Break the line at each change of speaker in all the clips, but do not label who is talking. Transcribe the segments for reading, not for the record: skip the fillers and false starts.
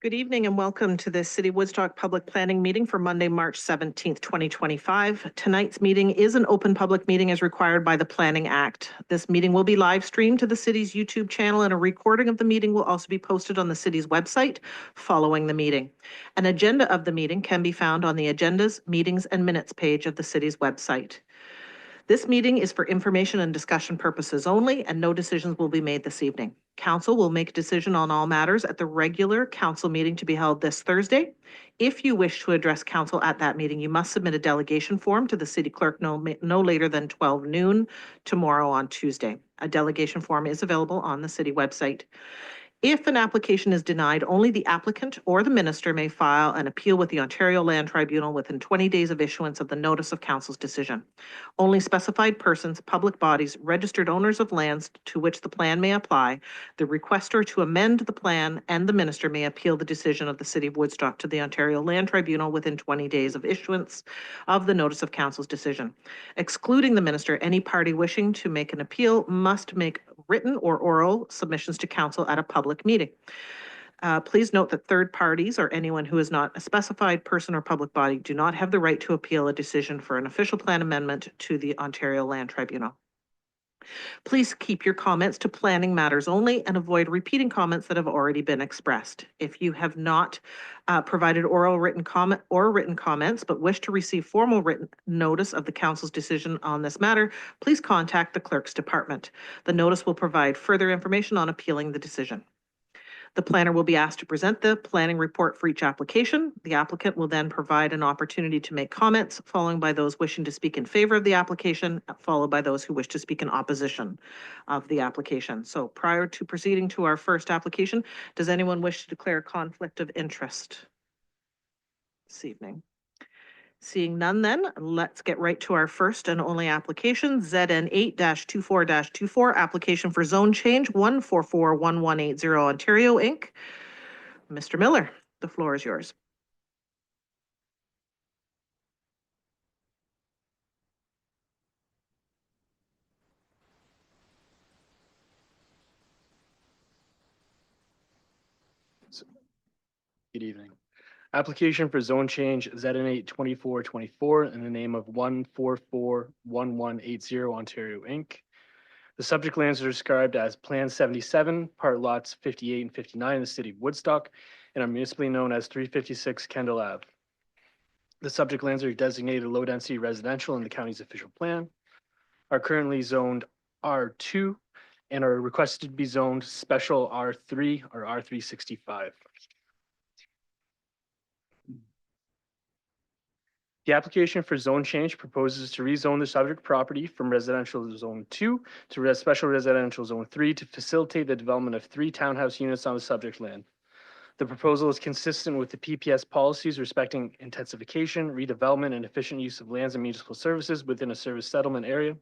Good evening and welcome to the City Woodstock Public Planning Meeting for Monday, March 17th, 2025. Tonight's meeting is an open public meeting as required by the Planning Act. This meeting will be live streamed to the city's YouTube channel, and a recording of the meeting will also be posted on the city's website following the meeting. An agenda of the meeting can be found on the Agendas, Meetings, and Minutes page of the city's website. This meeting is for information and discussion purposes only, and no decisions will be made this evening. Council will make a decision on all matters at the regular council meeting to be held this Thursday. If you wish to address council at that meeting, you must submit a delegation form to the city clerk no later than 12 noon tomorrow on Tuesday. A delegation form is available on the city website. If an application is denied, only the applicant or the minister may file an appeal with the Ontario Land Tribunal within 20 days of issuance of the notice of council's decision. Only specified persons, public bodies, registered owners of lands to which the plan may apply, the requester to amend the plan, and the minister may appeal the decision of the City of Woodstock to the Ontario Land Tribunal within 20 days of issuance of the notice of council's decision. Excluding the minister, any party wishing to make an appeal must make written or oral submissions to council at a public meeting. Please note that third parties or anyone who is not a specified person or public body do not have the right to appeal a decision for an official plan amendment to the Ontario Land Tribunal. Please keep your comments to planning matters only and avoid repeating comments that have already been expressed. If you have not provided oral written comment or written comments, but wish to receive formal written notice of the council's decision on this matter, please contact the clerk's department. The notice will provide further information on appealing the decision. The planner will be asked to present the planning report for each application. The applicant will then provide an opportunity to make comments, followed by those wishing to speak in favor of the application, followed by those who wish to speak in opposition of the application. So prior to proceeding to our first application, does anyone wish to declare a conflict of interest this evening? Seeing none, then let's get right to our first and only application, ZN 8-24-24, application for zone change 1441180 Ontario Inc. Mr. Miller, the floor is yours.
Good evening. Application for zone change ZN 8-24-24 in the name of 1441180 Ontario Inc. The subject lands are described as Plan 77, part lots 58 and 59 in the city of Woodstock, and are municipally known as 356 Kendall Ave. The subject lands are designated low-density residential in the county's official plan, are currently zoned R2, and are requested to be zoned special R3 or R365. The application for zone change proposes to rezone the subject property from residential zone 2 to special residential zone 3 to facilitate the development of 3 townhouse units on the subject land. The proposal is consistent with the PPS policies respecting intensification, redevelopment, and efficient use of lands and municipal services within a service settlement area.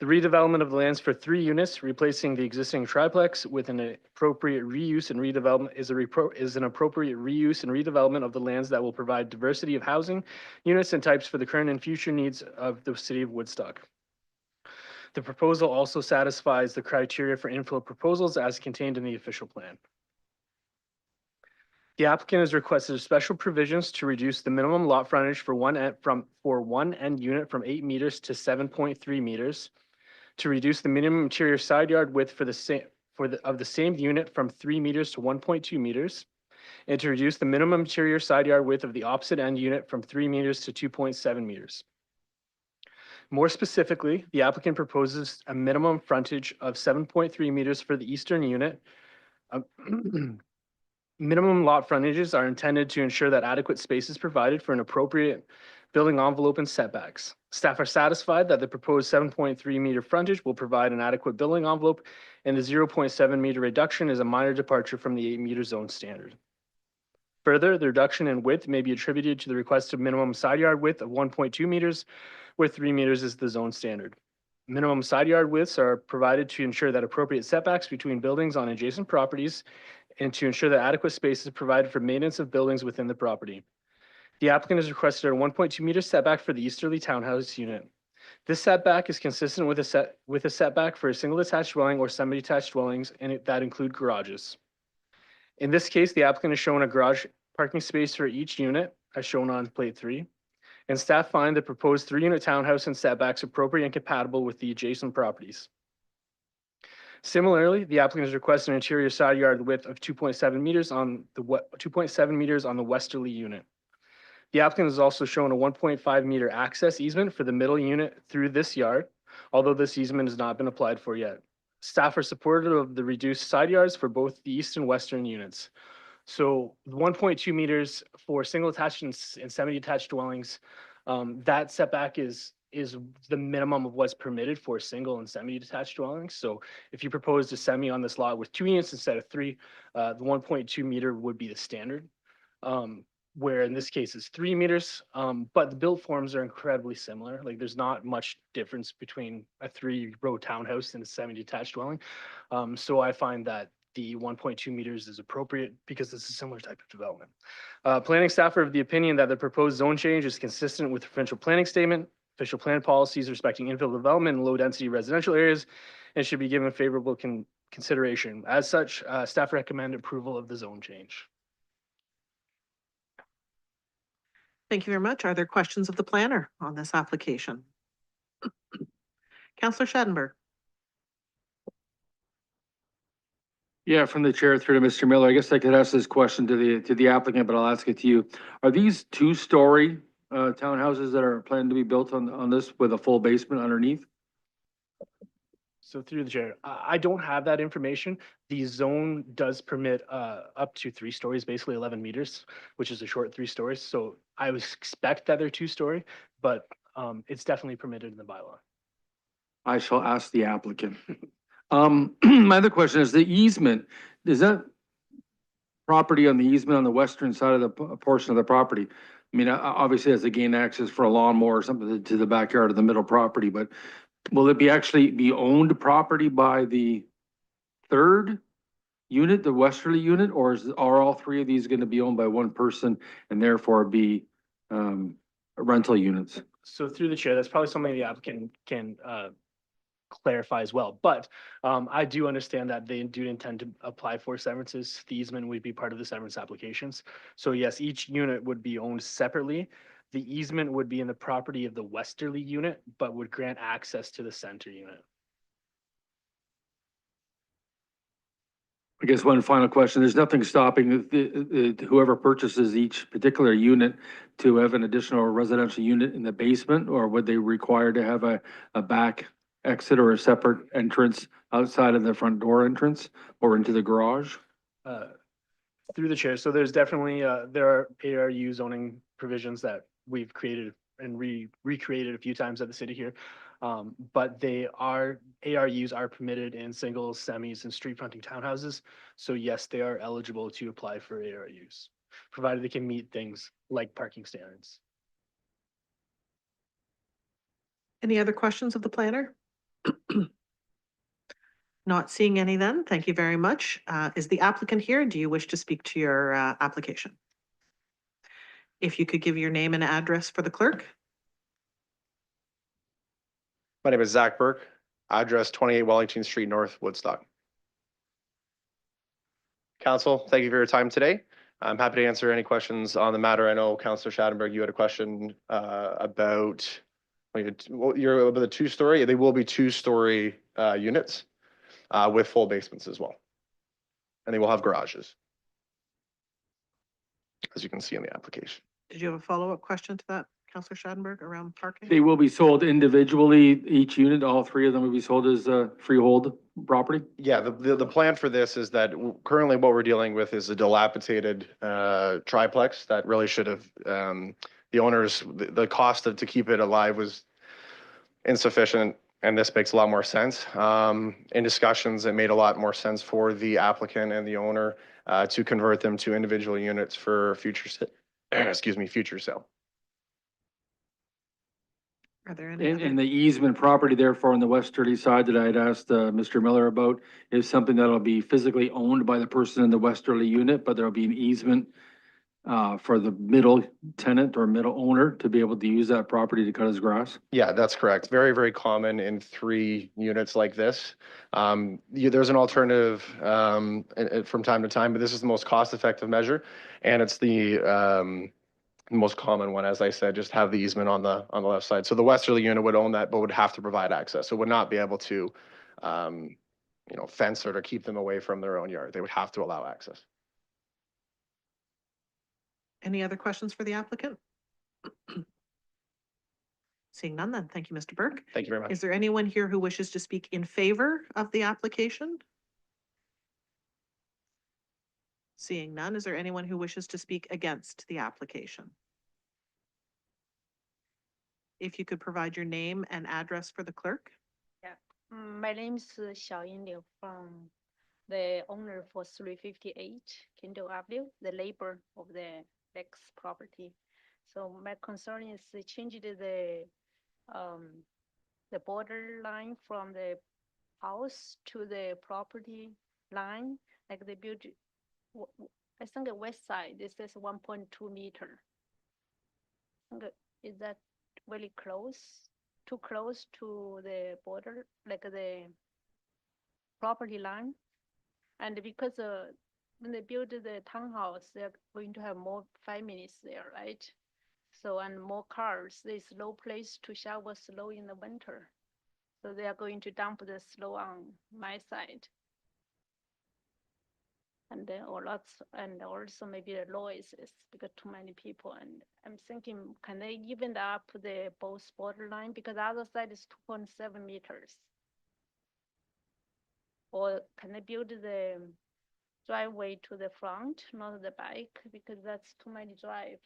The redevelopment of the lands for 3 units, replacing the existing triplex with an appropriate reuse and redevelopment is an appropriate reuse and redevelopment of the lands that will provide diversity of housing units and types for the current and future needs of the city of Woodstock. The proposal also satisfies the criteria for infill proposals as contained in the official plan. The applicant has requested special provisions to reduce the minimum lot frontage for one end unit from 8 meters to 7.3 meters, to reduce the minimum interior side yard width for the same unit from 3 meters to 1.2 meters, and to reduce the minimum interior side yard width of the opposite end unit from 3 meters to 2.7 meters. More specifically, the applicant proposes a minimum frontage of 7.3 meters for the eastern unit. Minimum lot frontages are intended to ensure that adequate space is provided for an appropriate building envelope and setbacks. Staff are satisfied that the proposed 7.3 meter frontage will provide an adequate building envelope, and the 0.7 meter reduction is a minor departure from the 8 meter zone standard. Further, the reduction in width may be attributed to the requested minimum side yard width of 1.2 meters, where 3 meters is the zone standard. Minimum side yard widths are provided to ensure that appropriate setbacks between buildings on adjacent properties and to ensure that adequate space is provided for maintenance of buildings within the property. The applicant has requested a 1.2 meter setback for the easterly townhouse unit. This setback is consistent with a setback for a single detached dwelling or semi-detached dwellings, and that include garages. In this case, the applicant has shown a garage parking space for each unit, as shown on plate 3. And staff find the proposed 3-unit townhouse and setbacks appropriate and compatible with the adjacent properties. Similarly, the applicant has requested an interior side yard width of 2.7 meters on the 2.7 meters on the westerly unit. The applicant has also shown a 1.5 meter access easement for the middle unit through this yard, although this easement has not been applied for yet. Staff are supportive of the reduced side yards for both the east and western units. So 1.2 meters for single attached and semi-detached dwellings, that setback is the minimum of what's permitted for single and semi-detached dwellings. So if you proposed a semi on this lot with 2 units instead of 3, the 1.2 meter would be the standard. Where in this case it's 3 meters, but the build forms are incredibly similar. Like there's not much difference between a 3-row townhouse and a semi-detached dwelling. So I find that the 1.2 meters is appropriate because it's a similar type of development. Planning staff are of the opinion that the proposed zone change is consistent with the provincial planning statement, official plan policies respecting infill development in low-density residential areas, and should be given favorable consideration. As such, staff recommend approval of the zone change.
Thank you very much. Are there questions of the planner on this application? Councillor Schadenberg.
Yeah, from the chair through to Mr. Miller, I guess I could ask this question to the applicant, but I'll ask it to you. Are these 2-story townhouses that are planned to be built on this with a full basement underneath?
So through the chair, I don't have that information. The zone does permit up to 3 stories, basically 11 meters, which is a short 3 stories. So I would expect that they're 2-story, but it's definitely permitted in the bylaw.
I shall ask the applicant. My other question is the easement, is that property on the easement on the western side of the portion of the property? I mean, obviously as a gain access for a lawnmower or something to the backyard of the middle property, but will it actually be owned property by the 3rd unit, the westerly unit, or are all 3 of these going to be owned by one person and therefore be rental units?
So through the chair, that's probably something the applicant can clarify as well. But I do understand that they do intend to apply for severances. The easement would be part of the severance applications. So yes, each unit would be owned separately. The easement would be in the property of the westerly unit, but would grant access to the center unit.
I guess one final question, there's nothing stopping whoever purchases each particular unit to have an additional residential unit in the basement, or would they require to have a back exit or a separate entrance outside of the front door entrance or into the garage?
Through the chair, so there's definitely, there are ARU zoning provisions that we've created and recreated a few times at the city here. But ARUs are permitted in singles, semis, and street fronting townhouses. So yes, they are eligible to apply for ARUs, provided they can meet things like parking standards.
Any other questions of the planner? Not seeing any then. Thank you very much. Is the applicant here? Do you wish to speak to your application? If you could give your name and address for the clerk.
My name is Zach Burke, address 28 Wellington Street North, Woodstock. Council, thank you for your time today. I'm happy to answer any questions on the matter. I know Councillor Schadenberg, you had a question about you're about the 2-story. They will be 2-story units with full basements as well. And they will have garages, as you can see in the application.
Did you have a follow-up question to that, Councillor Schadenberg, around parking?
They will be sold individually, each unit, all 3 of them will be sold as freehold property?
Yeah, the plan for this is that currently what we're dealing with is a dilapidated triplex that really should have, the owners, the cost to keep it alive was insufficient, and this makes a lot more sense. In discussions, it made a lot more sense for the applicant and the owner to convert them to individual units for future sale.
Are there any
And the easement property therefore on the westerly side that I had asked Mr. Miller about is something that'll be physically owned by the person in the westerly unit, but there'll be an easement for the middle tenant or middle owner to be able to use that property to cut his grass?
Yeah, that's correct. Very, very common in 3 units like this. There's an alternative from time to time, but this is the most cost-effective measure, and it's the most common one, as I said, just have the easement on the left side. So the westerly unit would own that, but would have to provide access. So would not be able to, fence it or keep them away from their own yard. They would have to allow access.
Any other questions for the applicant? Seeing none, then thank you, Mr. Burke.
Thank you very much.
Is there anyone here who wishes to speak in favor of the application? Seeing none, is there anyone who wishes to speak against the application? If you could provide your name and address for the clerk?
My name is Xiaoyin Liu from the owner for 358 Kindle Avenue, the neighbor of the next property. So my concern is they changed the border line from the house to the property line, like they built, I think the west side, this is 1.2 meter. Is that really close? Too close to the border, like the property line? And because when they build the townhouse, they're going to have more families there, right? So, and more cars, there's no place to shovel snow in the winter. So they are going to dump the snow on my side. And then, or lots, and also maybe the noises because too many people. And I'm thinking, can they even up the both borderline? Because the other side is 2.7 meters. Or can they build the driveway to the front, not the back? Because that's too much drive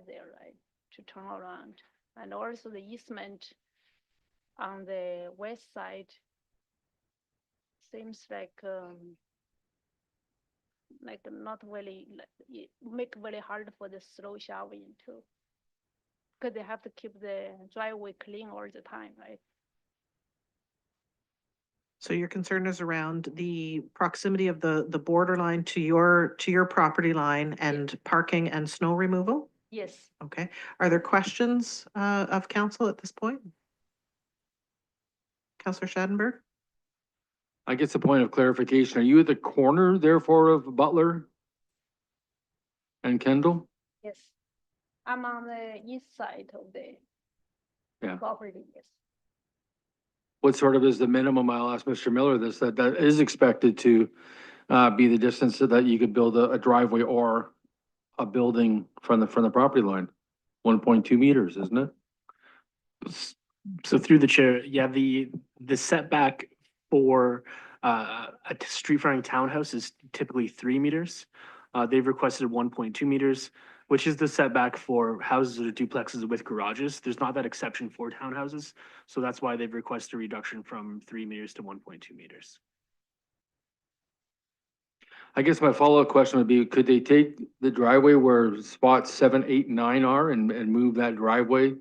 there, right? To turn around. And also the easement on the west side seems like not really, it make very hard for the slow shoveling too. Because they have to keep the driveway clean all the time, right?
So your concern is around the proximity of the borderline to your property line and parking and snow removal?
Yes.
Okay. Are there questions of council at this point? Councillor Schadenberg?
I guess a point of clarification, are you at the corner therefore of Butler and Kendall?
Yes. I'm on the east side of the
Yeah.
property, yes.
What sort of is the minimum, I'll ask Mr. Miller this, that is expected to be the distance so that you could build a driveway or a building from the property line? 1.2 meters, isn't it?
So through the chair, yeah, the setback for a street fronting townhouse is typically 3 meters. They've requested 1.2 meters, which is the setback for houses or duplexes with garages. There's not that exception for townhouses, so that's why they've requested a reduction from 3 meters to 1.2 meters.
I guess my follow-up question would be, could they take the driveway where spots 7, 8, 9 are and move that driveway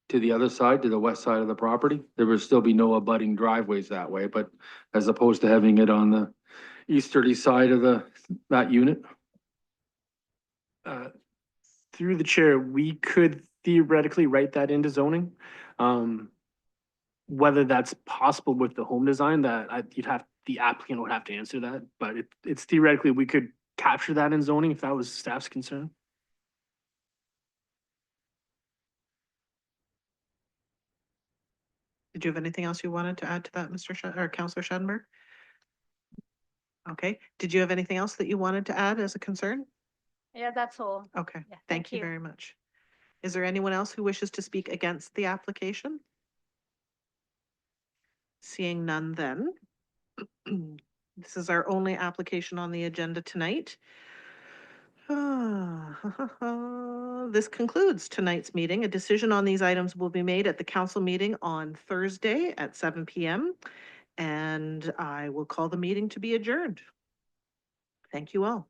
to the other side, to the west side of the property? There would still be no abutting driveways that way, but as opposed to having it on the easterly side of that unit?
Through the chair, we could theoretically write that into zoning. Whether that's possible with the home design, the applicant would have to answer that, but it's theoretically, we could capture that in zoning if that was staff's concern.
Did you have anything else you wanted to add to that, or Councillor Schadenberg? Okay. Did you have anything else that you wanted to add as a concern?
Yeah, that's all.
Okay,
Yeah,
thank you very much. Is there anyone else who wishes to speak against the application? Seeing none then. This is our only application on the agenda tonight. This concludes tonight's meeting. A decision on these items will be made at the council meeting on Thursday at 7 p.m. And I will call the meeting to be adjourned. Thank you all.